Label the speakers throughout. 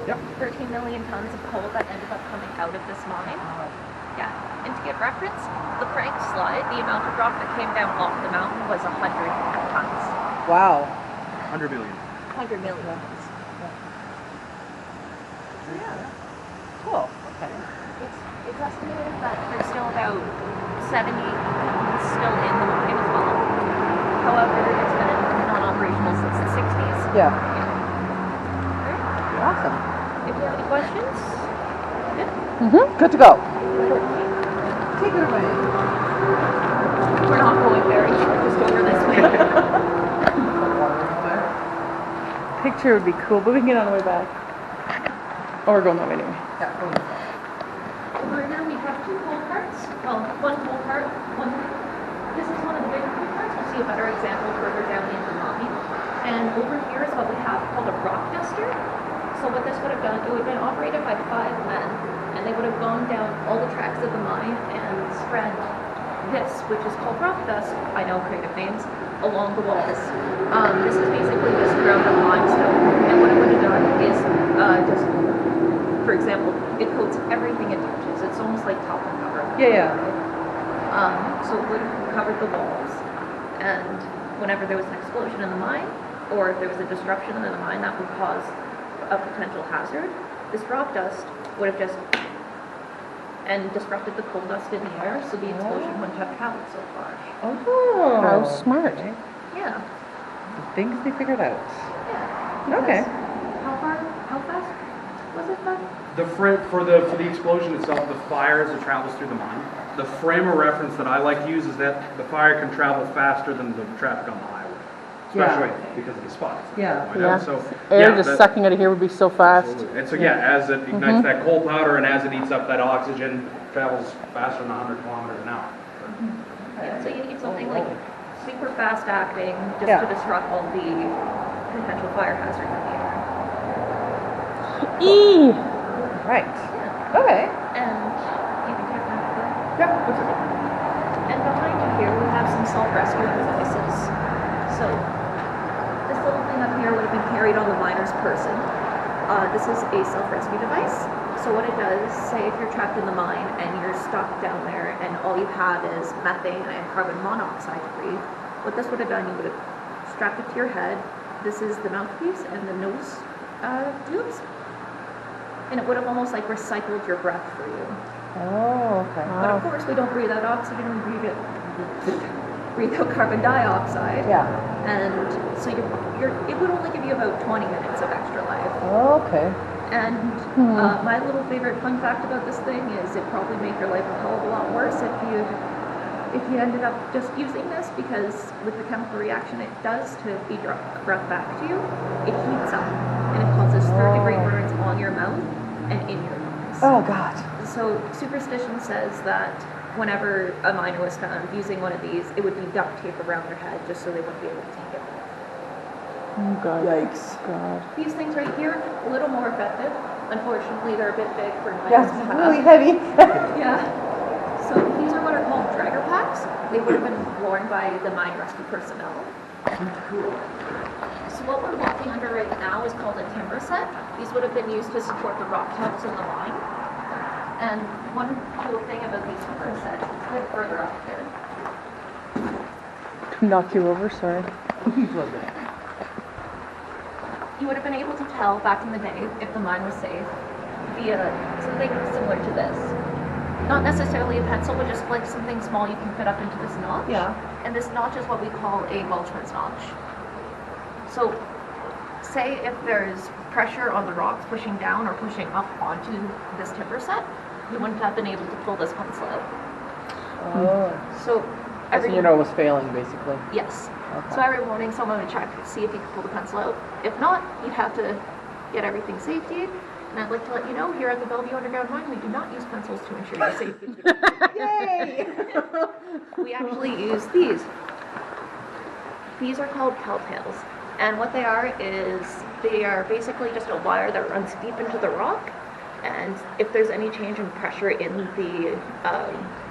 Speaker 1: Yep.
Speaker 2: 13 million tons of coal that ended up coming out of this mine. Yeah, and to give reference, the Frank slide, the amount of rock that came down off the mountain was 100 tons.
Speaker 3: Wow.
Speaker 1: 100 million.
Speaker 2: 100 million tons.
Speaker 3: Yeah. Cool. Okay.
Speaker 2: It's estimated that there's still about 70 still in the mine as well. However, it's been non-operational since the 60s.
Speaker 3: Yeah.
Speaker 2: Right.
Speaker 3: Awesome.
Speaker 2: If you have any questions, good.
Speaker 3: Good to go.
Speaker 2: Take it away. We're not going very far, just over this way.
Speaker 3: Picture would be cool, but we can get on the way back. Oh, we're going that way anyway. Yeah.
Speaker 2: Over here we have two coal carts. Well, one coal cart, one. This is one of the bigger coal carts. We'll see a better example further down in the mine. And over here is what we have called a rock duster. So what this would have done, it would have been operated by 5 men, and they would have gone down all the tracks of the mine and spread this, which is called rock dust, I know creative names, along the walls. This is basically just ground up limestone, and what it would have done is just, for example, it coats everything it touches. It's almost like talcum powder.
Speaker 3: Yeah.
Speaker 2: So it would have covered the walls, and whenever there was an explosion in the mine, or if there was a disruption in the mine that would cause a potential hazard, this rock dust would have just and disrupted the coal dust in the air, so the explosion wouldn't have traveled so far.
Speaker 3: Oh. How smart.
Speaker 2: Yeah.
Speaker 3: The things they figured out.
Speaker 2: Yeah.
Speaker 3: Okay.
Speaker 2: How fast was it then?
Speaker 1: For the explosion itself, the fire as it travels through the mine. The frame of reference that I like to use is that the fire can travel faster than the traffic on the highway, especially because of the spots.
Speaker 3: Yeah.
Speaker 1: So
Speaker 3: Air just sucking out of here would be so fast.
Speaker 1: Absolutely. And so as it ignites that coal powder and as it eats up that oxygen, travels faster than 100 kilometers an hour.
Speaker 2: Yeah, so you need something like super fast acting just to disrupt all the potential fire hazards in the air.
Speaker 3: Right.
Speaker 2: Yeah.
Speaker 3: Okay.
Speaker 2: And you can take that away.
Speaker 1: Yeah.
Speaker 2: And behind you here we have some self-rescue devices. So this little thing up here would have been carried on the miner's person. This is a self-rescue device. So what it does, say if you're trapped in the mine and you're stuck down there and all you have is methane and carbon monoxide to breathe, what this would have done, you would have strapped it to your head. This is the mouthpiece and the nose tubes. And it would have almost like recycled your breath for you.
Speaker 3: Oh, okay.
Speaker 2: But of course we don't breathe out oxygen, we breathe out carbon dioxide.
Speaker 3: Yeah.
Speaker 2: And so it would only give you about 20 minutes of extra life.
Speaker 3: Okay.
Speaker 2: And my little favorite fun fact about this thing is it probably make your life a hell of a lot worse if you ended up just using this, because with the chemical reaction it does to feed your breath back to you, it heats up and it causes third-degree burns on your mouth and in your lungs.
Speaker 3: Oh, God.
Speaker 2: So superstition says that whenever a miner was found using one of these, it would be duct tape around their head just so they wouldn't be able to take it off.
Speaker 3: Oh, God. Yikes. God.
Speaker 2: These things right here, a little more effective. Unfortunately, they're a bit big for miners
Speaker 3: Yeah,
Speaker 2: to
Speaker 3: it's
Speaker 2: have.
Speaker 3: really heavy.
Speaker 2: Yeah. So these are what are called dragger packs. They would have been worn by the mine rescue personnel.
Speaker 1: Cool.
Speaker 2: So what we're walking under right now is called a timber set. These would have been used to support the rock tubs in the mine. And one cool thing about these timber sets, it's a bit further up here.
Speaker 3: Knock you over, sorry.
Speaker 2: You would have been able to tell back in the day if the mine was safe via something similar to this. Not necessarily a pencil, but just like something small you can fit up into this notch.
Speaker 3: Yeah.
Speaker 2: And this notch is what we call a Welchman's notch. So, say if there's pressure on the rocks pushing down or pushing up onto this timber set, you wouldn't have been able to pull this pencil out.
Speaker 3: Oh.
Speaker 2: So, every
Speaker 3: You know it was failing, basically.
Speaker 2: yes.
Speaker 3: Okay.
Speaker 2: So every morning someone would check to see if you could pull the pencil out. If not, you'd have to get everything safetied. And I'd like to let you know, here at the Bellevue Underground Mine, we do not use pencils to ensure your safety.
Speaker 3: Yay!
Speaker 2: We actually use these. These are called telltales. And what they are is they are basically just a wire that runs deep into the rock. And if there's any change in pressure in the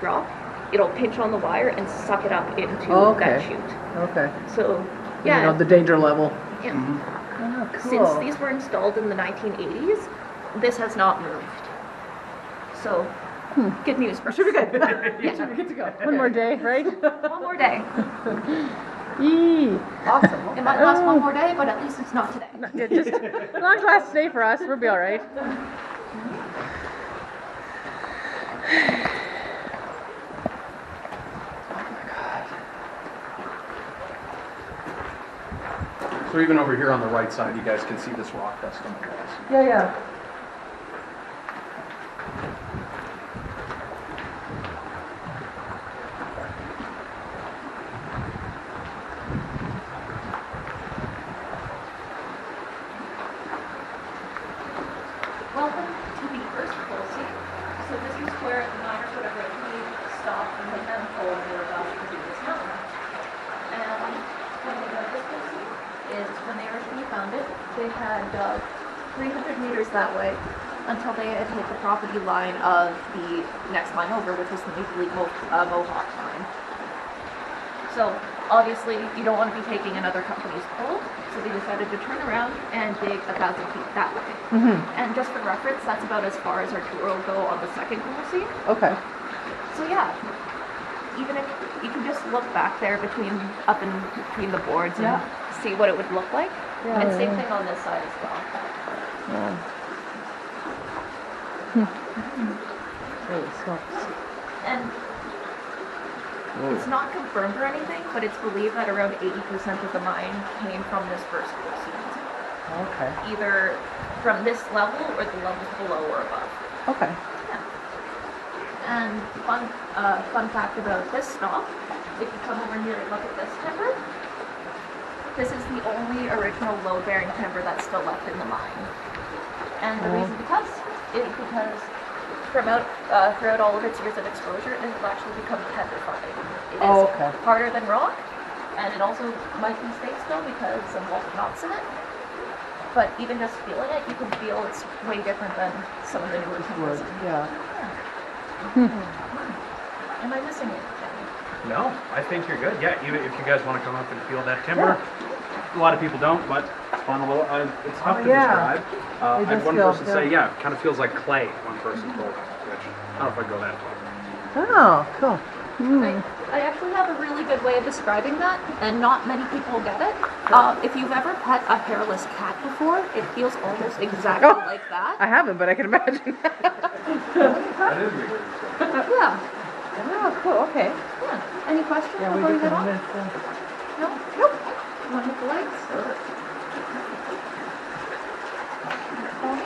Speaker 2: rock, it'll pinch on the wire and suck it up into that chute.
Speaker 3: Okay.
Speaker 2: So, yeah.
Speaker 3: You know, the danger level.
Speaker 2: Yeah.
Speaker 3: Oh, cool.
Speaker 2: Since these were installed in the 1980s, this has not moved. So, good news for us.
Speaker 3: Should be good.
Speaker 2: Yeah.
Speaker 3: Should be good to go. One more day, right?
Speaker 2: One more day.
Speaker 3: Yee. Awesome.
Speaker 2: It might last one more day, but at least it's not today.
Speaker 3: Yeah, just as long as it lasts today for us, we'll be all right.
Speaker 1: So even over here on the right side, you guys can see this rock dust on the walls.
Speaker 3: Yeah, yeah.
Speaker 2: Welcome to the first policy. So this is where the miners would have originally stopped and let them pull and they were about to do this mountain. And when they got this policy is when they originally found it, they had dug 300 meters that way until they had hit the property line of the next mine over, which was the Maple Leaf Mohawk mine. So obviously you don't want to be taking another company's coal, so they decided to turn around and dig 1,000 feet that way. And just for reference, that's about as far as our tour will go on the second policy.
Speaker 3: Okay.
Speaker 2: So yeah, even if you can just look back there up in between the boards and see what it would look like.
Speaker 3: Yeah,
Speaker 2: And same thing on this side as well.
Speaker 3: Yeah. Holy smokes.
Speaker 2: And it's not confirmed or anything, but it's believed that around 80% of the mine came from this first policy.
Speaker 3: Okay.
Speaker 2: Either from this level or the levels below or above.
Speaker 3: Okay.
Speaker 2: Yeah. And fun fact about this stop, if you come over here and look at this timber, this is the only original load-bearing timber that's still left in the mine. And the reason is because throughout all of its years of exposure, it has actually become petrified. It is harder than rock, and it also might be state still because of molten knots in it. But even just feeling it, you can feel it's way different than some of the newer timbers.
Speaker 3: Yeah.
Speaker 2: Am I missing anything?
Speaker 1: No, I think you're good. Yeah, even if you guys want to come up and feel that timber, a lot of people don't, but it's fun a little. It's tough to describe. I had one person say, yeah, it kind of feels like clay. One person told me, which I don't know if I'd go that far.
Speaker 3: Oh, cool.
Speaker 2: I actually have a really good way of describing that, and not many people get it. If you've ever pet a hairless cat before, it feels almost exactly like that.
Speaker 3: I haven't, but I can imagine.
Speaker 1: That is weird.
Speaker 2: Yeah.
Speaker 3: Oh, cool. Okay.
Speaker 2: Yeah. Any questions before we head on? No? Nope. You want to hit the lights? Follow me?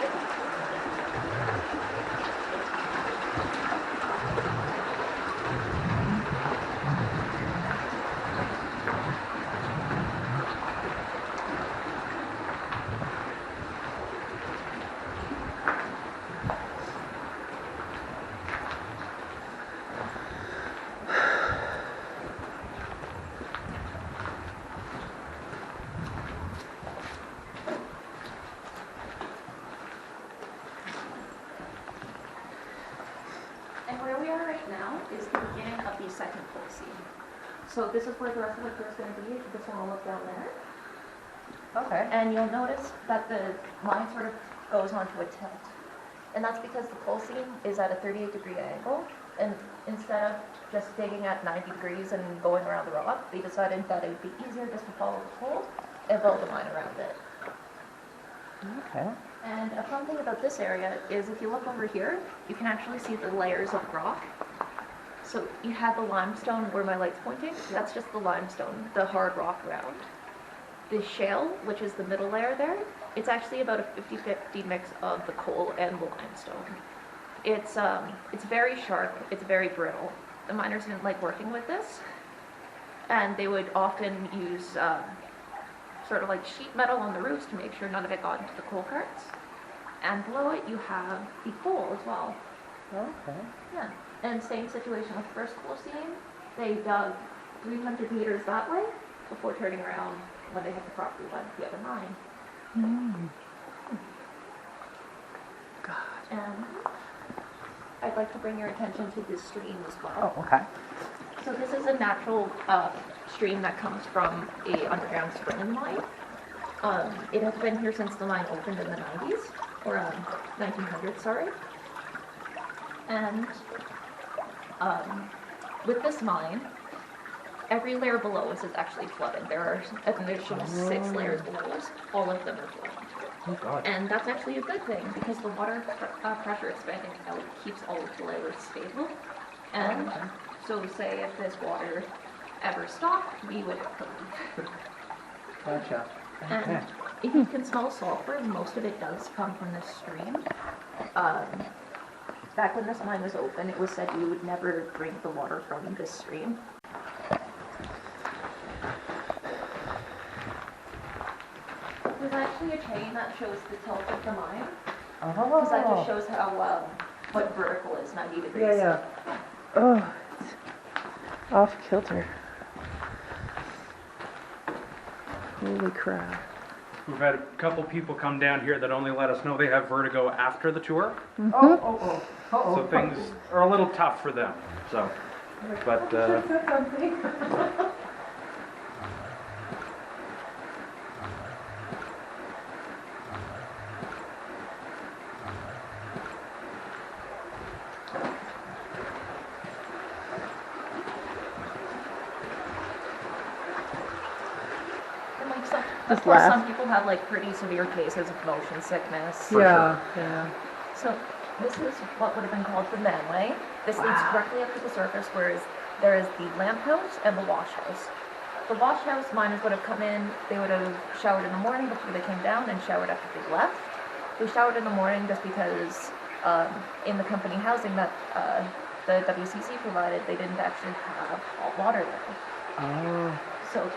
Speaker 2: Is the beginning of the second policy. So this is where the rest of the tour is going to be. This one will look down there.
Speaker 3: Okay.
Speaker 2: And you'll notice that the line sort of goes onto a tilt. And that's because the pole seam is at a 38-degree angle. And instead of just digging at 90 degrees and going around the rock, they decided that it would be easier just to follow the pole and build a line around it.
Speaker 3: Okay.
Speaker 2: And a fun thing about this area is if you look over here, you can actually see the layers of rock. So you have the limestone where my light's pointing, that's just the limestone, the hard rock around. The shale, which is the middle layer there, it's actually about a 50-50 mix of the coal and the limestone. It's very sharp, it's very brittle. The miners didn't like working with this, and they would often use sort of like sheet metal on the roofs to make sure none of it got into the coal carts. And below it you have the coal as well.
Speaker 3: Okay.
Speaker 2: Yeah. And same situation with first coal seam. They dug 300 meters that way before turning around when they hit the property line of the other mine.
Speaker 3: God.
Speaker 2: And I'd like to bring your attention to this stream as well.
Speaker 3: Oh, okay.
Speaker 2: So this is a natural stream that comes from a underground spring in the mine. It has been here since the mine opened in the 90s. or 1900s, sorry. And with this mine, every layer below us is actually flooded. There are an additional 6 layers below us. All of them are flooded.
Speaker 4: Oh God.
Speaker 2: And that's actually a good thing because the water pressure expanding out keeps all of the layers stable. And so say if this water ever stopped, we would have to leave.
Speaker 4: Gotcha. Okay.
Speaker 2: And if you can smell sulfur, most of it does come from this stream. Back when this mine was open, it was said you would never drink the water from this stream. There's actually a chain that shows the tilt of the mine. Because that just shows how what vertical is, 90 degrees.
Speaker 3: Yeah. Oh, it's off kilter. Holy crap.
Speaker 1: We've had a couple people come down here that only let us know they have vertigo after the tour. So things are a little tough for them. So, but
Speaker 2: And like some,
Speaker 3: Just
Speaker 2: of course,
Speaker 3: laugh.
Speaker 2: some people have like pretty severe cases of motion sickness.
Speaker 3: Yeah.
Speaker 2: So this is what would have been called the manway. This leads directly up to the surface, whereas there is the lamp house and the wash house. The wash house, miners would have come in, they would have showered in the morning before they came down and showered after they left. They showered in the morning just because in the company housing that the WCC provided, they didn't actually have hot water there.
Speaker 3: Oh.
Speaker 2: So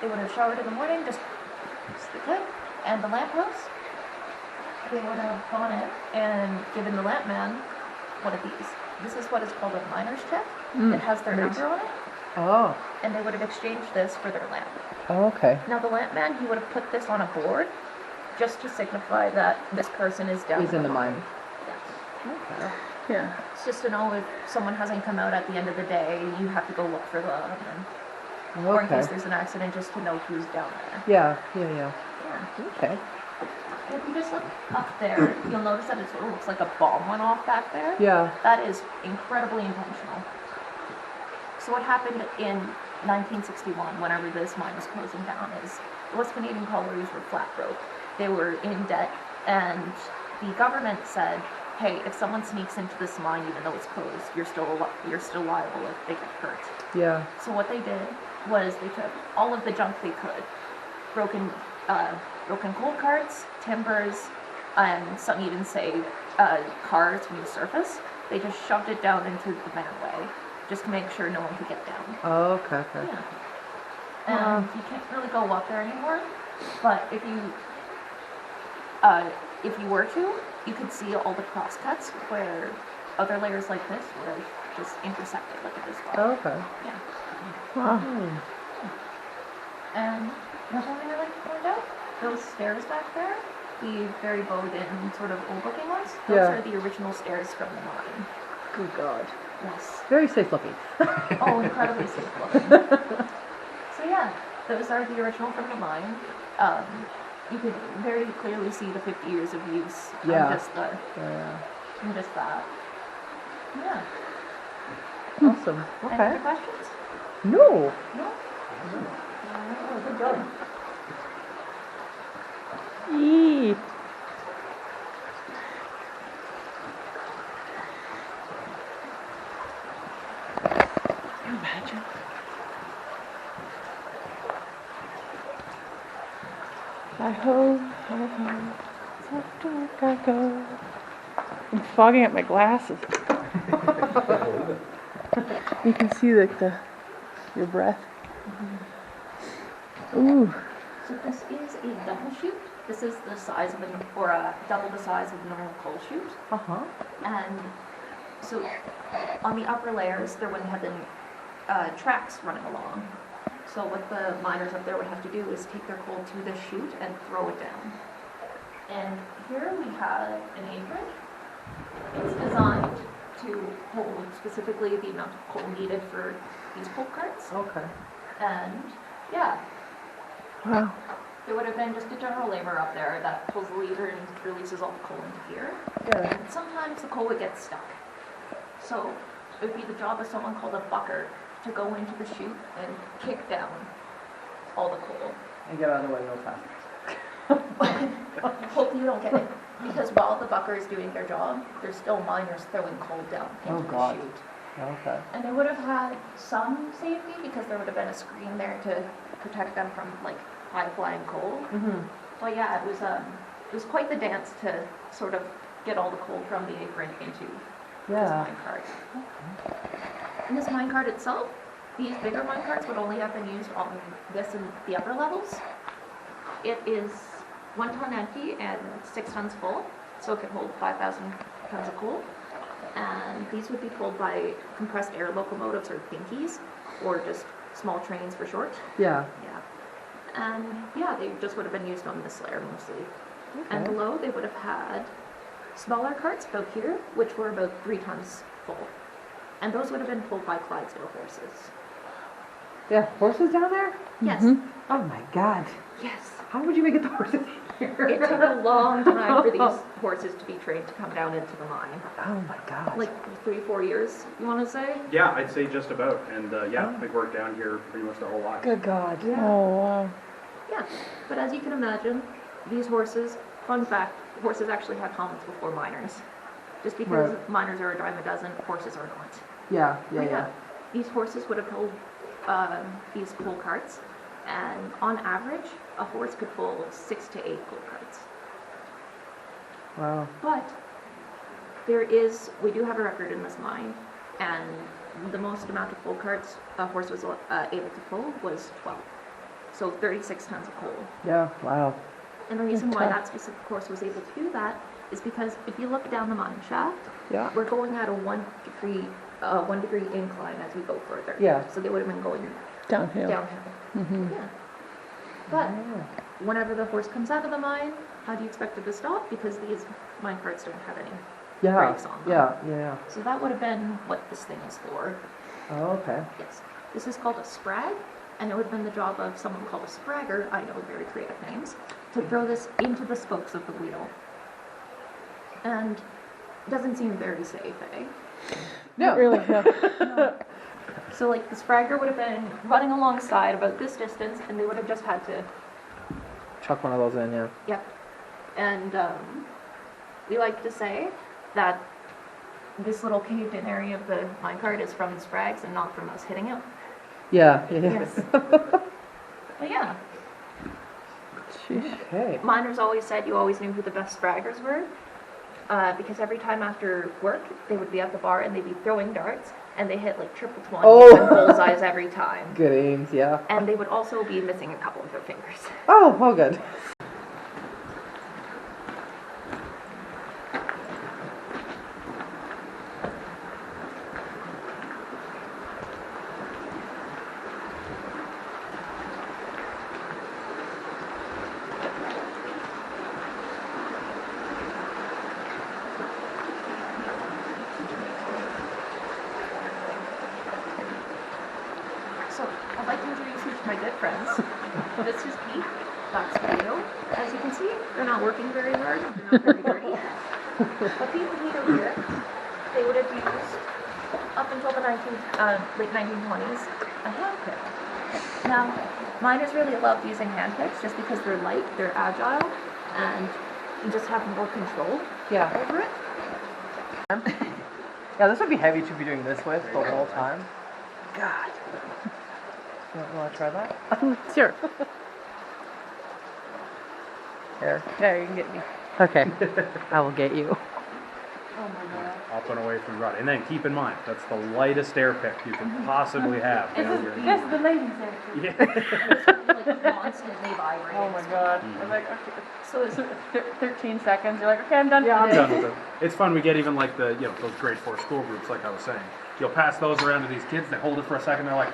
Speaker 2: they would have showered in the morning, just the clip, and the lamp house. They would have gone in and given the lamp man one of these. This is what is called a miner's check. It has their number on it,
Speaker 3: Oh.
Speaker 2: and they would have exchanged this for their lamp.
Speaker 3: Oh, okay.
Speaker 2: Now the lamp man, he would have put this on a board just to signify that this person is down.
Speaker 3: He's in the mine.
Speaker 2: Yes.
Speaker 3: Okay. Yeah.
Speaker 2: It's just to know if someone hasn't come out at the end of the day, you have to go look for them, or in case there's an accident, just to know who's down there.
Speaker 3: Yeah.
Speaker 2: Yeah.
Speaker 3: Okay.
Speaker 2: If you just look up there, you'll notice that it sort of looks like a bomb went off back there.
Speaker 3: Yeah.
Speaker 2: That is incredibly intentional. So what happened in 1961, whenever this mine was closing down, is the West Canadian collieries were flat broke. They were in debt, and the government said, hey, if someone sneaks into this mine, even though it's closed, you're still liable if they get hurt.
Speaker 3: Yeah.
Speaker 2: So what they did was they took all of the junk they could, broken coal carts, timbers, and some even say cars from the surface. They just shoved it down into the manway just to make sure no one could get down.
Speaker 3: Oh, okay.
Speaker 2: Yeah. And you can't really go up there anymore, but if you were to, you could see all the cross cuts where other layers like this would have just intersected like at this spot.
Speaker 3: Oh, okay.
Speaker 2: Yeah.
Speaker 3: Wow.
Speaker 2: And another thing I'd like to point out, those stairs back there, the very bowed-in sort of old-looking ones, those are the original stairs from the mine.
Speaker 3: Good God.
Speaker 2: Yes.
Speaker 3: Very safe looking.
Speaker 2: Oh, incredibly safe looking. So yeah, those are the original from the mine. You could very clearly see the 50 years of use
Speaker 3: Yeah.
Speaker 2: from just that. Yeah.
Speaker 3: Awesome.
Speaker 2: Any
Speaker 3: Okay.
Speaker 2: other questions?
Speaker 3: No.
Speaker 2: No? Oh, good job.
Speaker 3: Yee. Imagine. Hi-ho, hi-ho. So dark I go. I'm fogging up my glasses. You can see your breath. Ooh.
Speaker 2: So this is a double chute. This is the size of double the size of a normal coal chute.
Speaker 3: Uh-huh.
Speaker 2: And so on the upper layers, there wouldn't have been tracks running along. So what the miners up there would have to do is take their coal to this chute and throw it down. And here we have an apron. It's designed to hold specifically the amount of coal needed for these coal carts.
Speaker 3: Okay.
Speaker 2: And yeah,
Speaker 3: Wow.
Speaker 2: there would have been just a general laborer up there that pulls the lever and releases all the coal into here.
Speaker 3: Yeah.
Speaker 2: And sometimes the coal would get stuck. So it would be the job of someone called a bucker to go into the chute and kick down all the coal.
Speaker 4: And get out of the way real fast.
Speaker 2: Hopefully you don't get it. Because while the bucker is doing their job, there's still miners throwing coal down into the chute.
Speaker 4: Okay.
Speaker 2: And they would have had some safety because there would have been a screen there to protect them from like high-flying coal.
Speaker 3: Mm-hmm.
Speaker 2: But yeah, it was quite the dance to sort of get all the coal from the apron into this minecart. And this minecart itself, these bigger minecarts would only have been used on this and the upper levels. It is 1 ton empty and 6 tons full, so it could hold 5,000 tons of coal. And these would be pulled by compressed air locomotives or binkies, or just small trains for short.
Speaker 3: Yeah.
Speaker 2: Yeah. And yeah, they just would have been used on this layer mostly.
Speaker 3: Okay.
Speaker 2: And below they would have had smaller carts about here, which were about 3 tons full. And those would have been pulled by Clydesdale horses.
Speaker 3: They have horses down there?
Speaker 2: Yes.
Speaker 3: Oh my god.
Speaker 2: Yes.
Speaker 3: How would you make it the horses here?
Speaker 2: It took a long time for these horses to be trained to come down into the mine.
Speaker 3: Oh my god.
Speaker 2: Like 3-4 years, you want to say?
Speaker 1: Yeah, I'd say just about. And yeah, they worked down here pretty much their whole life.
Speaker 3: Good god.
Speaker 2: Yeah.
Speaker 3: Oh wow.
Speaker 2: Yeah. But as you can imagine, these horses, fun fact, horses actually had helmets before miners. Just because miners are a dime a dozen, horses are not.
Speaker 3: Yeah,
Speaker 2: But yeah, these horses would have pulled these coal carts, and on average, a horse could pull 6 to 8 coal carts.
Speaker 3: Wow.
Speaker 2: But we do have a record in this mine, and the most amount of coal carts a horse was able to pull was 12. So 36 tons of coal.
Speaker 3: Yeah, wow.
Speaker 2: And the reason why that specific horse was able to do that is because if you look down the mine shaft, we're going at a 1 degree incline as we go further.
Speaker 3: Yeah.
Speaker 2: So they would have been going
Speaker 3: Downhill.
Speaker 2: Mm-hmm. Yeah. But whenever the horse comes out of the mine, how do you expect it to stop? Because these mine carts don't have any brakes on them.
Speaker 3: Yeah.
Speaker 2: So that would have been what this thing is for.
Speaker 3: Oh, okay.
Speaker 2: Yes. This is called a sprag, and it would have been the job of someone called a spragger, I know very creative names, to throw this into the spokes of the wheel. And it doesn't seem very safe, eh?
Speaker 3: No. Really.
Speaker 2: No. So like the spragger would have been running alongside about this distance, and they would have just had to
Speaker 3: Chuck one of those in, yeah.
Speaker 2: Yep. And we like to say that this little caved-in area of the minecart is from the sprags and not from us hitting it.
Speaker 3: Yeah.
Speaker 2: Yes. But yeah.
Speaker 3: Okay.
Speaker 2: Miners always said you always knew who the best spraggers were, because every time after work, they would be at the bar and they'd be throwing darts, and they hit like triple 20s and bullseyes every time.
Speaker 3: Good aims, yeah.
Speaker 2: And they would also be missing a couple of their fingers.
Speaker 3: Oh, good.
Speaker 2: So, I'd like to introduce you to my good friends. This is Pete, that's Vito. As you can see, they're not working very hard, they're not very dirty. But Pete and Vito here, they would have used, up until the late 1920s, a hand pick. Now, miners really loved using hand picks just because they're light, they're agile, and you just have more control over it.
Speaker 4: Yeah, this would be heavy to be doing this with the whole time. God. You want to try that?
Speaker 3: Sure.
Speaker 4: Here.
Speaker 3: There, you can get me.
Speaker 4: Okay. I will get you.
Speaker 2: Oh my god.
Speaker 1: Up and away from the rod. And then keep in mind, that's the lightest air pick you can possibly have. You know, you're-
Speaker 3: This is the ladies there.
Speaker 1: Yeah.
Speaker 2: Like constantly vibrating.
Speaker 3: Oh my god. I'm like, okay.
Speaker 2: So it's
Speaker 3: 13 seconds. You're like, okay, I'm done.
Speaker 1: Yeah, I'm
Speaker 3: today.
Speaker 1: done with it. It's fun. We get even like those grade 4 school groups, like I was saying. You'll pass those around to these kids. They hold it for a second. They're like,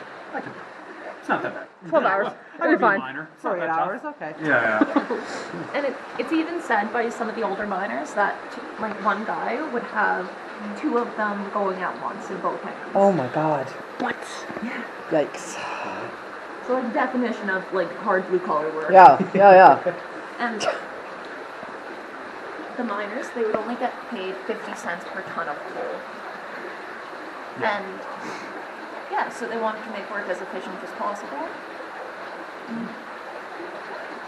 Speaker 1: it's not that bad.
Speaker 3: 12 hours.
Speaker 1: I could be
Speaker 3: fine.
Speaker 1: minor. It's not
Speaker 3: 8
Speaker 1: that tough.
Speaker 3: hours, okay.
Speaker 1: Yeah.
Speaker 2: And it's even said by some of the older miners that like one guy would have 2 of them going at once in both hands.
Speaker 3: Oh my god. What?
Speaker 2: Yeah.
Speaker 3: Yikes.
Speaker 2: So like definition of like hard blue collar work.
Speaker 4: Yeah.
Speaker 2: And the miners, they would only get paid 50 cents per ton of coal.
Speaker 1: Yeah.
Speaker 2: And yeah, so they wanted to make work as efficient as possible.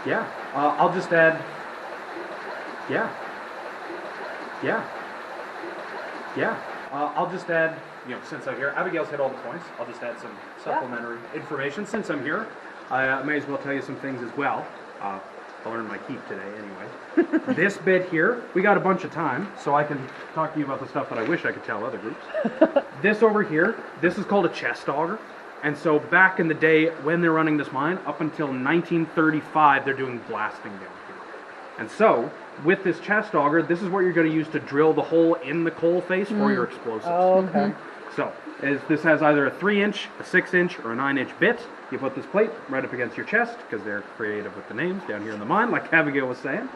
Speaker 1: Yeah. I'll just add. Yeah. I'll just add, since I'm here, Abigail's hit all the points. I'll just add some supplementary information. Since I'm here, I may as well tell you some things as well. I'll earn my keep today anyway. This bit here, we got a bunch of time, so I can talk to you about the stuff that I wish I could tell other groups. This over here, this is called a chest auger. And so back in the day when they're running this mine, up until 1935, they're doing blasting down here. And so, with this chest auger, this is what you're going to use to drill the hole in the coal face for your explosives.
Speaker 4: Oh, okay.
Speaker 1: So, this has either a 3-inch, a 6-inch, or a 9-inch bit. You put this plate right up against your chest, because they're creative with the names down here in the mine, like Abigail was saying.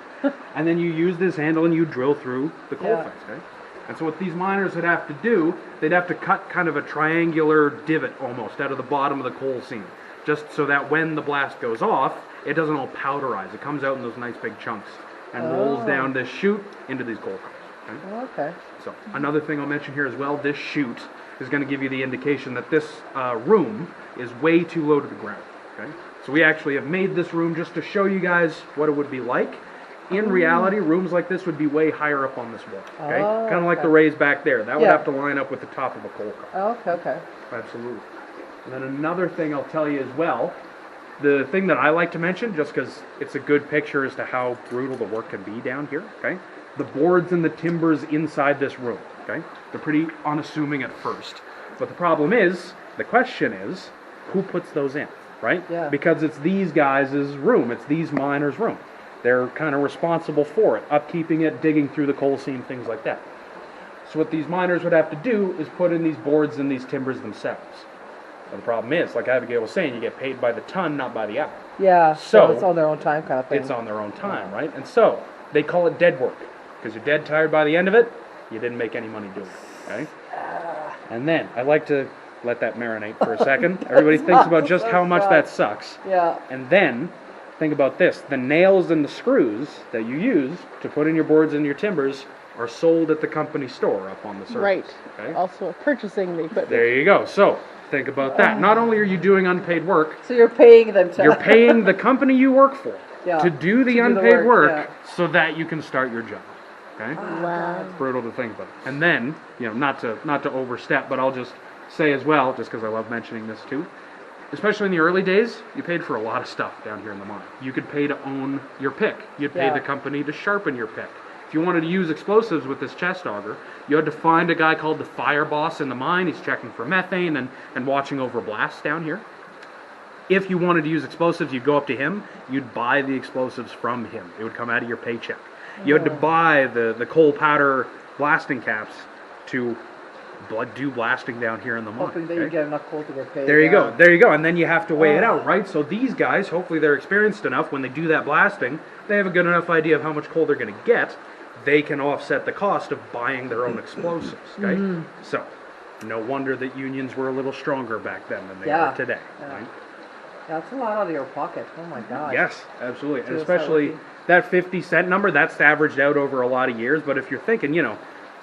Speaker 1: And then you use this handle and you drill through the coal face, okay? And so what these miners would have to do, they'd have to cut kind of a triangular divot almost out of the bottom of the coal seam, just so that when the blast goes off, it doesn't all powderize. It comes out in those nice big chunks and rolls down this chute into these coal cars. Okay? So another thing I'll mention here as well, this chute is going to give you the indication that this room is way too low to the ground. Okay? So we actually have made this room just to show you guys what it would be like. In reality, rooms like this would be way higher up on this wall. Okay? Kind of like the raised back there. That would have to line up with the top of a coal car.
Speaker 4: Okay.
Speaker 1: Absolutely. And then another thing I'll tell you as well, the thing that I like to mention, just because it's a good picture as to how brutal the work can be down here, okay? The boards and the timbers inside this room, okay? They're pretty unassuming at first. But the problem is, the question is, who puts those in, right?
Speaker 4: Yeah.
Speaker 1: Because it's these guys' room, it's these miners' room. They're kind of responsible for it, upkeeping it, digging through the coal seam, things like that. So what these miners would have to do is put in these boards and these timbers themselves. Well, the problem is, like Abigail was saying, you get paid by the ton, not by the hour.
Speaker 4: Yeah, so it's on their own time kind of thing.
Speaker 1: It's on their own time, right? And so, they call it dead work, because you're dead tired by the end of it, you didn't make any money doing it, okay? And then, I like to let that marinate for a second. Everybody thinks about just how much that sucks.
Speaker 4: Yeah.
Speaker 1: And then, think about this. The nails and the screws that you use to put in your boards and your timbers are sold at the company store up on the surface.
Speaker 3: Right.
Speaker 1: Okay?
Speaker 3: Also purchasing the equipment.
Speaker 1: There you go. So, think about that. Not only are you doing unpaid work,
Speaker 4: So you're paying them to...
Speaker 1: you're paying the company you work for
Speaker 4: Yeah,
Speaker 1: to do the
Speaker 4: to do the
Speaker 1: unpaid
Speaker 4: work,
Speaker 1: work so that you can start your job. Okay?
Speaker 3: Wow.
Speaker 1: It's brutal to think about. And then, not to overstep, but I'll just say as well, just because I love mentioning this too, especially in the early days, you paid for a lot of stuff down here in the mine. You could pay to own your pick. You'd pay the company to sharpen your pick. If you wanted to use explosives with this chest auger, you had to find a guy called the fire boss in the mine. He's checking for methane and watching over blasts down here. If you wanted to use explosives, you'd go up to him. You'd buy the explosives from him. It would come out of your paycheck. You had to buy the coal powder blasting caps to do blasting down here in the mine.
Speaker 4: Hoping that you get enough coal to get paid.
Speaker 1: There you go. And then you have to weigh it out, right? So these guys, hopefully they're experienced enough when they do that blasting, they have a good enough idea of how much coal they're going to get. They can offset the cost of buying their own explosives, okay? So, no wonder that unions were a little stronger back then than they are today, right?
Speaker 4: Yeah, that's a lot out of your pocket. Oh my gosh.
Speaker 1: Yes, absolutely. And especially that 50-cent number, that's averaged out over a lot of years. But if you're thinking,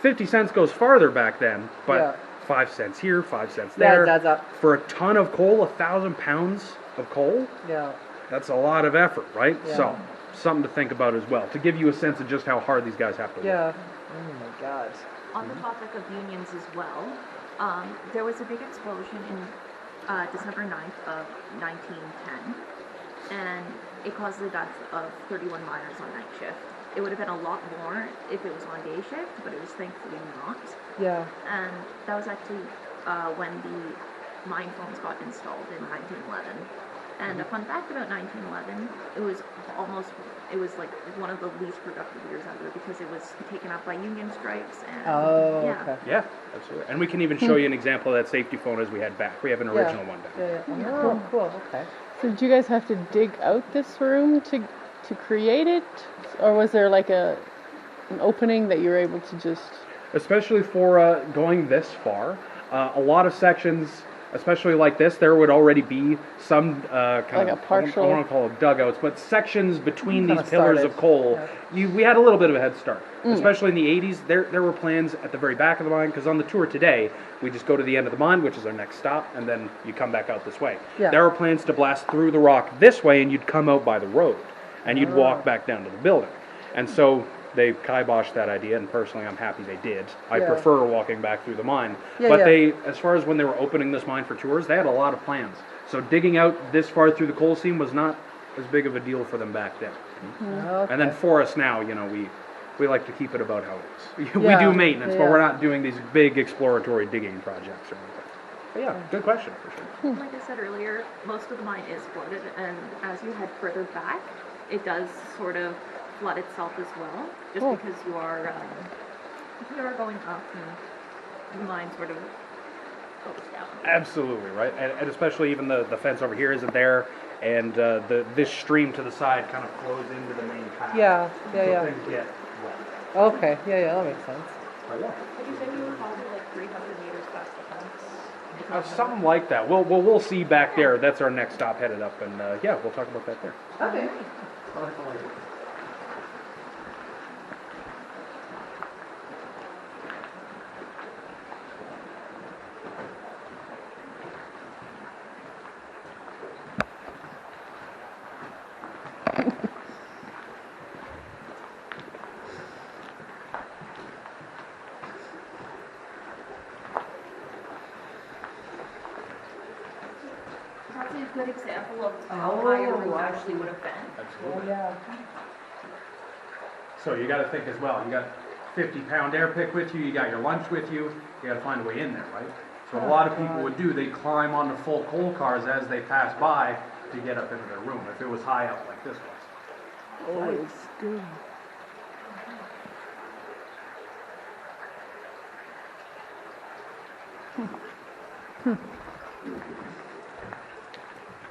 Speaker 1: 50 cents goes farther back then, but 5 cents here, 5 cents there.
Speaker 4: Yeah, it adds up.
Speaker 1: For a ton of coal, 1,000 pounds of coal, that's a lot of effort, right?
Speaker 4: Yeah.
Speaker 1: So, something to think about as well, to give you a sense of just how hard these guys have to work.
Speaker 4: Yeah. Oh my God.
Speaker 2: On the topic of unions as well, there was a big explosion in December 9th of 1910, and it caused the death of 31 miners on night shift. It would have been a lot more if it was on day shift, but it was thankfully not.
Speaker 4: Yeah.
Speaker 2: And that was actually when the mine phones got installed in 1911. And a fun fact about 1911, it was like one of the least productive years ever because it was taken up by union strikes and
Speaker 4: okay.
Speaker 1: Yeah, absolutely. And we can even show you an example of that safety phone as we head back. We have an original one down.
Speaker 4: Yeah. Oh, cool. Okay.
Speaker 3: So did you guys have to dig out this room to create it? Or was there like an opening that you were able to just...
Speaker 1: Especially for going this far, a lot of sections, especially like this, there would already be some kind
Speaker 3: Like
Speaker 1: of,
Speaker 3: a partial-
Speaker 1: I don't want to call them dugouts, but sections between
Speaker 4: Kinda
Speaker 1: these pillars
Speaker 4: started,
Speaker 1: of coal.
Speaker 4: yeah.
Speaker 1: We had a little bit of a head start, especially in the 80s. There were plans at the very back of the mine, because on the tour today, we just go to the end of the mine, which is our next stop, and then you come back out this way.
Speaker 4: Yeah.
Speaker 1: There were plans to blast through the rock this way, and you'd come out by the road, and you'd walk back down to the building. And so they kiboshed that idea, and personally, I'm happy they did. I
Speaker 4: Yeah.
Speaker 1: prefer walking back through the mine.
Speaker 4: Yeah,
Speaker 1: But
Speaker 4: yeah.
Speaker 1: they, as far as when they were opening this mine for tours, they had a lot of plans. So digging out this far through the coal seam was not as big of a deal for them back then.
Speaker 4: Okay.
Speaker 1: And then for us now, you know, we like to keep it about how it is. We
Speaker 4: Yeah,
Speaker 1: do maintenance, but
Speaker 4: yeah.
Speaker 1: we're not doing these big exploratory digging projects or anything. But yeah, good question for sure.
Speaker 2: Like I said earlier, most of the mine is flooded, and as you head further back, it does sort of flood itself as well, just
Speaker 3: Cool.
Speaker 2: because you are going up and the mine sort of goes down.
Speaker 1: Absolutely, right? And especially even the fence over here isn't there, and this stream to the side kind of flows into the main path.
Speaker 4: Yeah,
Speaker 1: So
Speaker 4: yeah,
Speaker 1: things get wet.
Speaker 4: yeah. Okay, yeah, that makes sense.
Speaker 1: But yeah.
Speaker 2: But you said you were probably like 300 meters past the fence.
Speaker 1: Something like that. We'll see back there. That's our next stop headed up, and yeah, we'll talk about that there.
Speaker 4: Okay.
Speaker 2: That's a good example of how high your roof actually would have been.
Speaker 1: Absolutely.
Speaker 4: Yeah.
Speaker 1: So you got to think as well. You got 50-pound air pick with you. You got your lunch with you. You got to find a way in there, right? So what a lot of people would do, they climb onto full coal cars as they pass by to get up into their room. If it was high up like this was.
Speaker 3: Oh, it's good.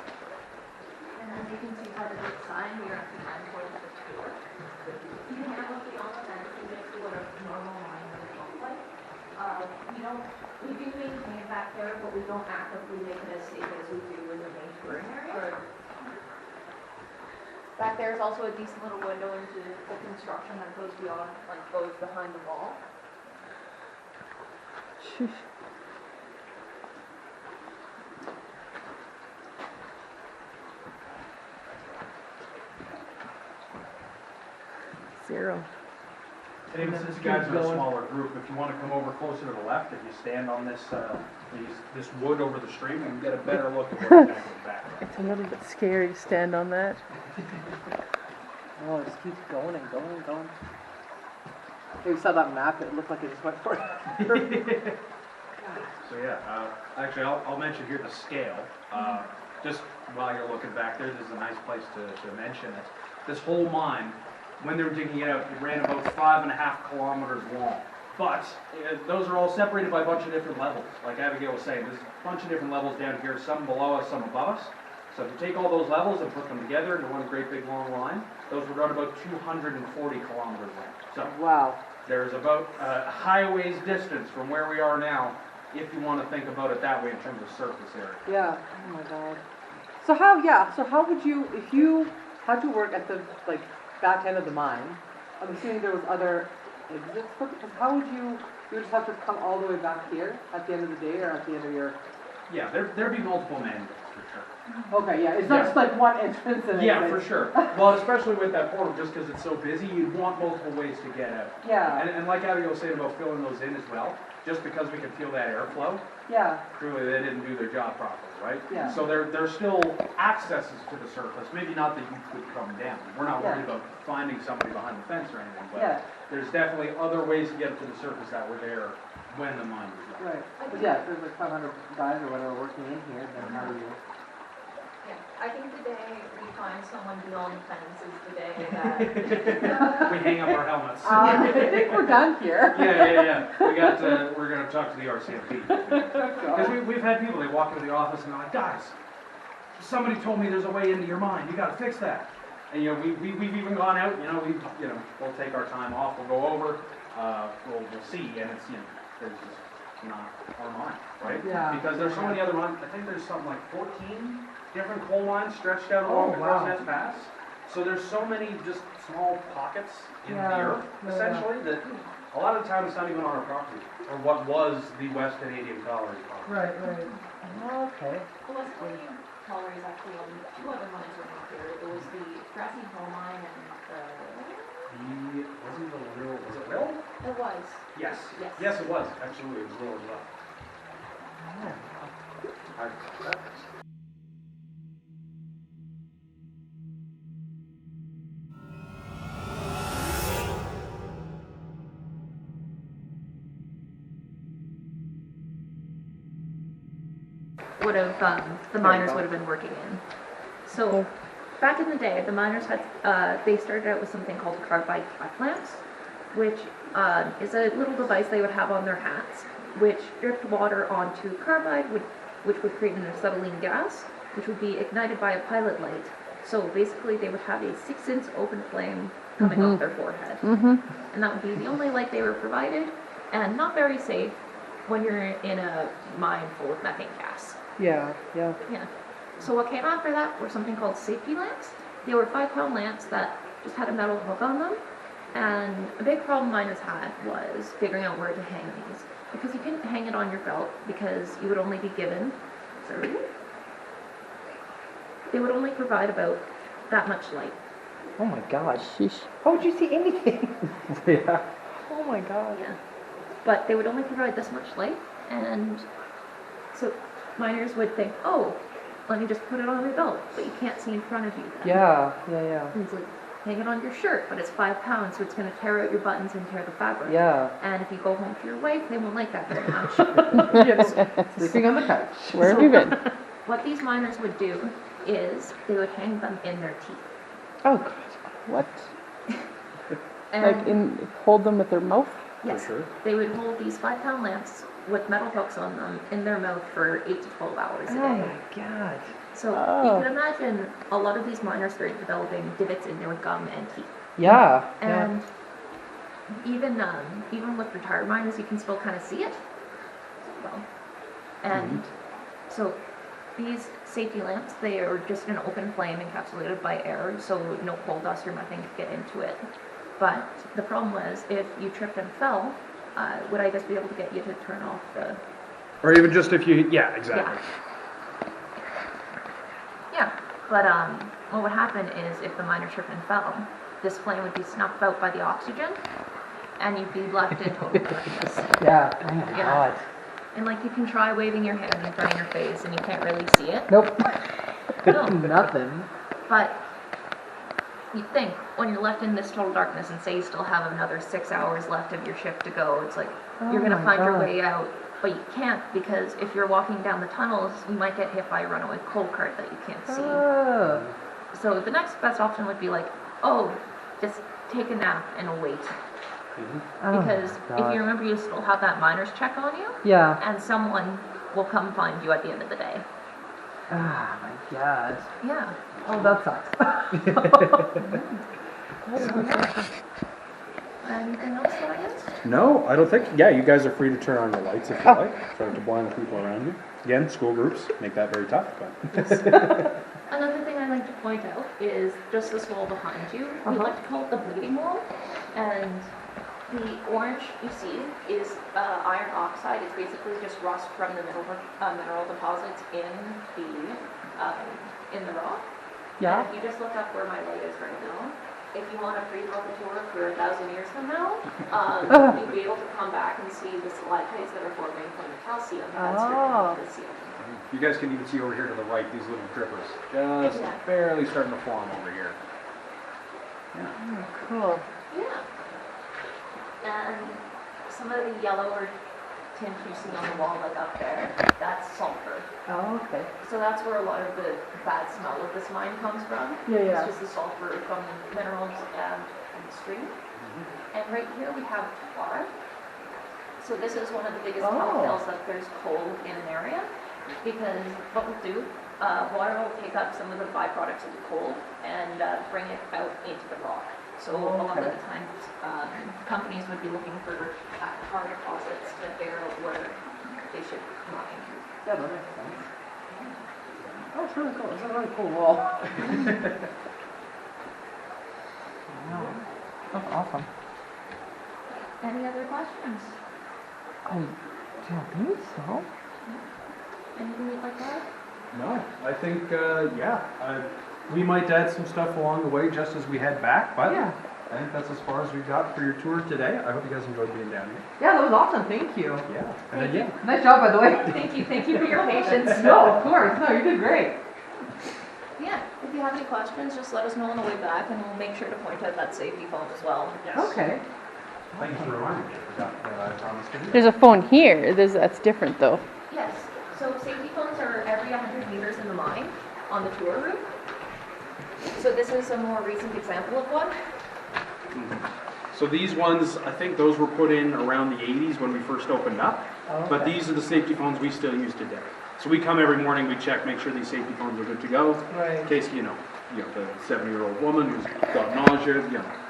Speaker 2: And as you can see by the big sign, we are at the endpoint of the tour. You can have a look beyond the fence and just see what a normal mine would look like. We do maintain back there, but we don't actively make it as safe as we do in the main touring area. Back there is also a decent little window into the construction that goes beyond, like goes behind the wall.
Speaker 3: Sheesh. Zero.
Speaker 1: And since you guys are a smaller group, if you want to come over closer to the left, if you stand on this wood over the stream, you can get a better look at where it's actually back.
Speaker 3: It's a little bit scary to stand on that.
Speaker 4: Oh, it just keeps going and going and going. Hey, we saw that map, it looked like it just went for it.
Speaker 1: So yeah, actually I'll mention here the scale. Just while you're looking back there, this is a nice place to mention it. This whole mine, when they were digging it out, it ran about 5.5 kilometers long. But those are all separated by a bunch of different levels. Like Abigail was saying, there's a bunch of different levels down here, some below us, some above us. So if you take all those levels and put them together into one great big long line, those would run about 240 kilometers long. So
Speaker 4: Wow.
Speaker 1: there's about a highways distance from where we are now, if you want to think about it that way in terms of surface area.
Speaker 4: Yeah. Oh my god. So how would you, if you had to work at the, like, back end of the mine, I'm assuming there was other exits, because how would you would just have to come all the way back here at the end of the day or at the end of your...
Speaker 1: Yeah, there'd be multiple man gates for sure.
Speaker 4: Okay, yeah, it's not just like one entrance and
Speaker 1: Yeah,
Speaker 4: exit.
Speaker 1: for sure. Well, especially with that portal, just because it's so busy, you'd want multiple ways to get out.
Speaker 4: Yeah,
Speaker 1: And like Abigail was saying about filling those in as well, just because we can feel that airflow,
Speaker 4: yeah,
Speaker 1: truly they didn't do their job properly, right?
Speaker 4: Yeah.
Speaker 1: So there's still accesses to the surface, maybe not that you could come down. We're not worried
Speaker 4: Yeah.
Speaker 1: about finding somebody behind the fence or anything, but
Speaker 4: yeah,
Speaker 1: there's definitely other ways to get up to the surface that were there when the mine was done.
Speaker 4: right. But yeah, if there's like 500 guys or whatever working in here, then how do you...
Speaker 2: Yeah, I think the day we find someone beyond the fence is the day that
Speaker 1: We hang up our helmets.
Speaker 4: I think we're done here.
Speaker 1: Yeah. We're gonna talk to the RCMP. Because we've had people, they walk into the office and they're like, guys, somebody told me there's a way into your mine, you gotta fix that. And we've even gone out, we'll take our time off, we'll go over, we'll see, and it's, there's just not our mine, right?
Speaker 4: Yeah.
Speaker 1: Because there's so many other mines, I think there's something like 14 different coal mines stretched out along the
Speaker 4: wow.
Speaker 1: Crow's Nest Pass. So there's so many just small pockets in the earth,
Speaker 4: Yeah.
Speaker 1: essentially, that a lot of the time it's not even on our property, or what was the West Canadian Colliery property.
Speaker 4: Right. Okay.
Speaker 2: The West Canadian Colliery is actually on two other mines around here. It was the Grassy Hill mine and
Speaker 1: Was it Will?
Speaker 2: it was.
Speaker 1: Yes.
Speaker 2: Yes.
Speaker 1: Yes, it was. Absolutely, it was Will as well.
Speaker 2: Would have the miners would have been working in. So back in the day, the miners had they started out with something called carbide cut lamps, which is a little device they would have on their hats, which dripped water onto carbide, which would create an acetylene gas, which would be ignited by a pilot light. So basically, they would have a 6-inch open flame coming off their forehead, and that would be the only light they were provided, and not very safe when you're in a mine full of methane gas.
Speaker 4: Yeah.
Speaker 2: Yeah. So what came after that were something called safety lamps. They were 5-pound lamps that just had a metal hook on them. And a big problem miners had was figuring out where to hang these. Because you couldn't hang it on your belt because you would only be given, they would only provide about that much light.
Speaker 4: Oh my God.
Speaker 3: Sheesh.
Speaker 4: How would you see anything?
Speaker 1: Yeah.
Speaker 4: Oh my God.
Speaker 2: Yeah. But they would only provide this much light, and so miners would think, oh, let me just put it on my belt, but you can't see in front of you then.
Speaker 4: Yeah.
Speaker 2: And it's like, hang it on your shirt, but it's 5 pounds, so it's going to tear out your buttons and tear the fabric.
Speaker 4: Yeah.
Speaker 2: And if you go home to your wife, they won't like that very much.
Speaker 4: Yes. Sleeping on the couch.
Speaker 3: Where have you been?
Speaker 2: What these miners would do is they would hang them in their teeth.
Speaker 3: Oh God. What?
Speaker 2: And
Speaker 3: Hold them with their mouth?
Speaker 2: yes,
Speaker 1: For sure.
Speaker 2: they would hold these 5-pound lamps with metal hooks on them in their mouth for 8 to 12 hours a day.
Speaker 4: Oh my God.
Speaker 2: So you can imagine a lot of these miners started developing divots in their gum and teeth.
Speaker 4: Yeah.
Speaker 2: And even with retired miners, you can still kind of see it. Well, and so these safety lamps, they are just an open flame encapsulated by air, so no coal dust or nothing could get into it. But the problem was, if you tripped and fell, would I just be able to get you to turn off the...
Speaker 1: Or even just if you, yeah, exactly.
Speaker 2: Yeah, but what would happen is if the miner tripped and fell, this flame would be snuffed out by the oxygen, and you'd be left in total darkness.
Speaker 4: Yeah. Oh my
Speaker 2: Yeah.
Speaker 4: God.
Speaker 2: And like you can try waving your hand in front of your face, and you can't really see it.
Speaker 4: Nope.
Speaker 2: No.
Speaker 4: Nothing.
Speaker 2: But you'd think when you're left in this total darkness, and say you still have another 6 hours left of your shift to go, it's like you're gonna
Speaker 4: my
Speaker 2: find your
Speaker 4: God.
Speaker 2: way out. But you can't, because if you're walking down the tunnels, you might get hit by a runaway coal cart that you can't see.
Speaker 4: Oh.
Speaker 2: So the next best option would be like, oh, just take a nap and wait. Because if you remember, you still have that miner's check on you,
Speaker 4: Yeah.
Speaker 2: and someone will come find you at the end of the day.
Speaker 4: Ah, my God.
Speaker 2: Yeah.
Speaker 4: Oh, that sucks.
Speaker 2: Anything else that I missed?
Speaker 1: No, I don't think. Yeah, you guys are free to turn on your lights if you like. Try to blind the people around you. Again, school groups make that very tough. But
Speaker 2: Another thing I like to point out is just this wall behind you. We like to call it the bleeding wall, and the orange you see is iron oxide. It's basically just rust from the mineral deposits in the rock.
Speaker 4: Yeah.
Speaker 2: And if you just look up where my light is right now, if you want to pre-roll the tour for 1,000 years from now, you'd be able to come back and see the stalactites that are forming from the calcium that's dripping into the ceiling.
Speaker 1: you guys can even see over here to the right these little drippers, just
Speaker 2: Yeah.
Speaker 1: barely starting to form over here.
Speaker 4: Oh, cool.
Speaker 2: Yeah. And some of the yellower tint you see on the wall, like up there, that's sulfur.
Speaker 4: Oh, okay.
Speaker 2: So that's where a lot of the bad smell of this mine comes from.
Speaker 4: Yeah, yeah.
Speaker 2: It's just the sulfur from minerals and the stream. And right here we have tar. So this is one of the biggest telltales that there's coal in an area, because what we'll do, water will take up some of the byproducts of the coal and bring it out into the rock. So a lot of the times, companies would be looking for tar deposits to figure out where mine.
Speaker 4: Yeah, that makes sense. Oh, it's really cool. It's a really cool wall. Wow. That's awesome.
Speaker 2: Any other questions?
Speaker 4: I don't think so.
Speaker 2: Anything you'd like to add?
Speaker 1: No, I think, we might add some stuff along the way just as we head back, but
Speaker 4: Yeah.
Speaker 1: I think that's as far as we've got for your tour today. I hope you guys enjoyed being down here.
Speaker 4: Yeah, that was awesome. Thank you.
Speaker 1: Yeah. And
Speaker 2: Thank
Speaker 1: then,
Speaker 2: you.
Speaker 4: Nice job, by the way.
Speaker 2: Thank you for your patience.
Speaker 4: No, of course. No, you did great.
Speaker 2: Yeah, if you have any questions, just let us know on the way back and we'll make sure to point out that safety phone as well.
Speaker 1: Yes.
Speaker 4: Okay.
Speaker 1: Thanks for reminding me. I forgot that I promised to do that.
Speaker 3: There's a phone here. That's different though.
Speaker 2: Yes, so safety phones are every 100 meters in the mine on the tour route. So this is a more recent example of one.
Speaker 1: So these ones, I think those were put in around the 80s when we first opened up.
Speaker 4: Okay.
Speaker 1: But these are the safety phones we still use today. So we come every morning, we check, make sure these safety phones are good to go.
Speaker 4: Right.
Speaker 1: In case, the 70-year-old woman who's got nausea,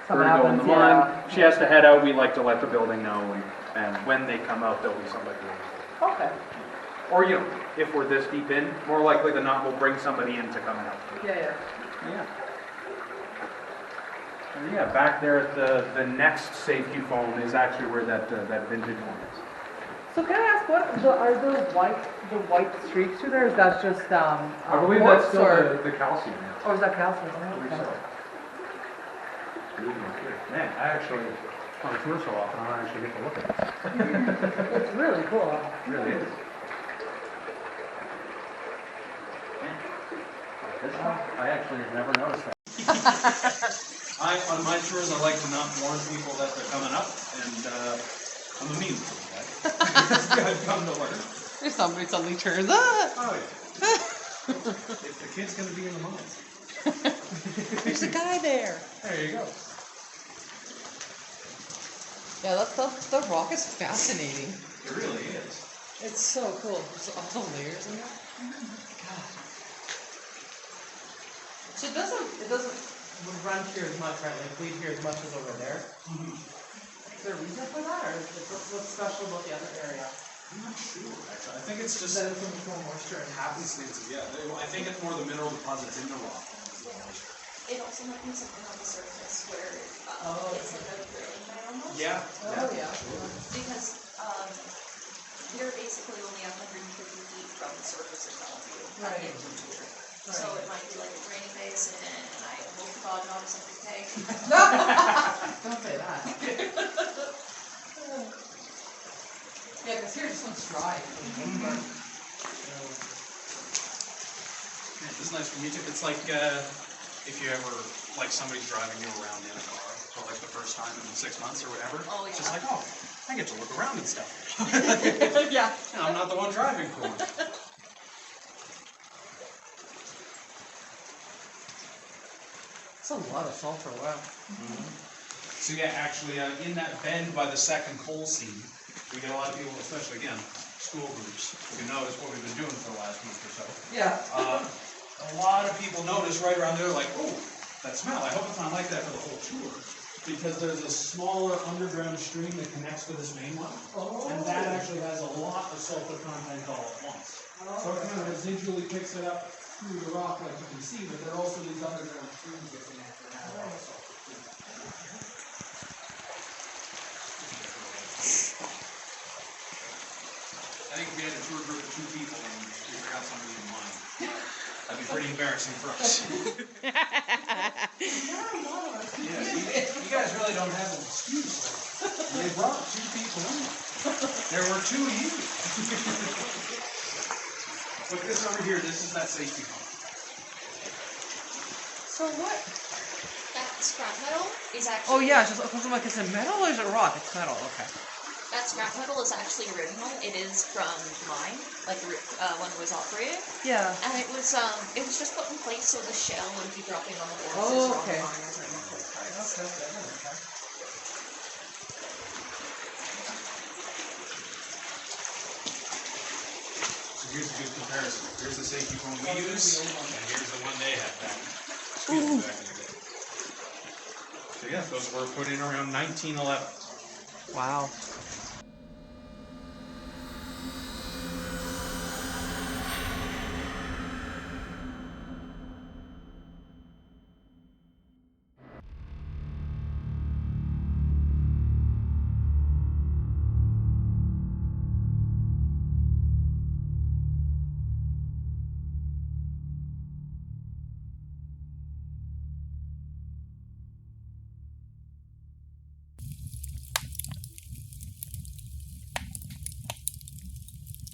Speaker 4: Something
Speaker 1: vertigo in the
Speaker 4: happens,
Speaker 1: mine,
Speaker 4: yeah.
Speaker 1: she has to head out, we like to let the building know, and when they come out, there'll be somebody there.
Speaker 4: Okay.
Speaker 1: Or, if we're this deep in, more likely than not, we'll bring somebody in to come out.
Speaker 4: Yeah.
Speaker 1: Yeah. And yeah, back there at the next safety phone is actually where that vintage one is.
Speaker 4: So can I ask, are the white streaks through there? Is that just
Speaker 1: I believe that's still the calcium. Yeah.
Speaker 4: Or is that calcium?
Speaker 1: I believe
Speaker 4: Okay.
Speaker 1: so. Man, I actually, on a tour so often, I don't actually get to look at it.
Speaker 4: It's really cool.
Speaker 1: It really is. This stuff, I actually have never noticed that. On my tours, I like to not warn people that they're coming up, and I'm immune to that. I've come to learn.
Speaker 4: If somebody suddenly turns up.
Speaker 1: Oh yeah. If the kid's gonna be in the mines.
Speaker 4: There's a guy there.
Speaker 1: There you go.
Speaker 4: Yeah, the rock is fascinating.
Speaker 1: It really is.
Speaker 4: It's so cool. There's all the layers in there. God. So it doesn't run here as much, right? Like bleed here as much as over there. Is there a reason for that, or what's special about the other area?
Speaker 1: I'm not sure, actually. I think it's just
Speaker 4: That it's so much more moisture and
Speaker 1: these things. Yeah, I think it's more the mineral deposits in the rock.
Speaker 2: It also might be something on the surface where it's like a drilling bit almost.
Speaker 1: Yeah.
Speaker 4: Oh yeah.
Speaker 2: Because we're basically only 150 feet from the surface of Bellevue.
Speaker 4: Right.
Speaker 2: So it might be like a draining basin, and I hope to God not a septic tank.
Speaker 4: Don't say that. Yeah, because here this one's dry.
Speaker 1: This is nice from YouTube. It's like if you ever, like somebody's driving you around in a car for like the first time in 6 months or whatever.
Speaker 2: Oh,
Speaker 1: It's
Speaker 2: yeah.
Speaker 1: just like, oh, I get to look around and stuff.
Speaker 4: Yeah.
Speaker 1: And I'm not the one driving for them.
Speaker 4: It's a lot of sulfur, wow.
Speaker 1: So yeah, actually, in that bend by the second coal seam, we get a lot of people, especially again, school groups, who notice what we've been doing for the last month or so.
Speaker 4: Yeah.
Speaker 1: A lot of people notice right around there, like, oh, that smell. I hope it's not like that for the whole tour. Because there's a smaller underground stream that connects to this main one.
Speaker 4: Oh.
Speaker 1: And that actually has a lot of sulfur content all at once. So it kind of residually picks it up through the rock like you can see, but there are also these underground streams that connect to that a lot of sulfur. I think if we had a tour group of 2 people and we forgot somebody in mind, that'd be pretty embarrassing for us. Yeah, you guys really don't have an excuse. They brought 2 people in. There were 2 of you. Look, this over here, this is that safety pump.
Speaker 4: So what?
Speaker 2: That scrap metal is actually.
Speaker 4: Oh yeah, it's just I'm like, is it metal or is it rock? It's metal. Okay.
Speaker 2: That scrap metal is actually original. It is from mine, like when it was operated,
Speaker 4: Yeah.
Speaker 2: and it was just put in place so the shell wouldn't be dropping on the boards.
Speaker 4: Oh, okay.
Speaker 1: So here's a good comparison. Here's the safety phone we use, and here's the one they had back in the day. So yeah, those were put in around 1911.
Speaker 4: Wow.